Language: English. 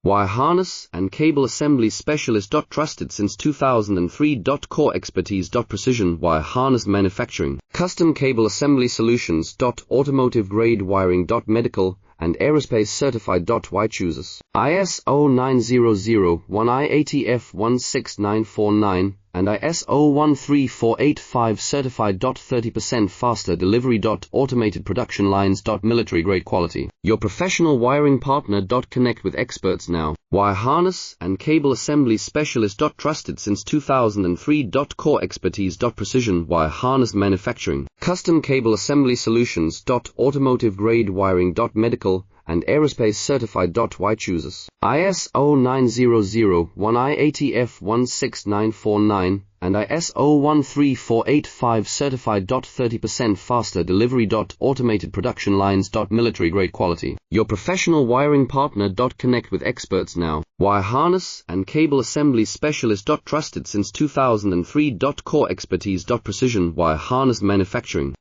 Wire harness and cable assembly specialist. Trusted since 2003. Core expertise. Precision wire harness manufacturing, custom cable assembly solutions. Automotive grade wiring. Medical and aerospace certified. Why chooses ISO 9001 IATF 16949 and ISO 13485 certified. 30% faster delivery. Automated production lines. Military grade quality. Your professional wiring partner. Connect with experts now. Wire harness and cable assembly specialist. Trusted since 2003. Core expertise. Precision wire harness manufacturing, custom cable assembly solutions. Automotive grade wiring. Medical and aerospace certified. Why chooses ISO 9001 IATF 16949 and ISO 13485 certified. 30% faster delivery. Automated production lines. Military grade quality. Your professional wiring partner. Connect with experts now. Wire harness and cable assembly specialist. Trusted since 2003. Core expertise. Precision wire harness manufacturing.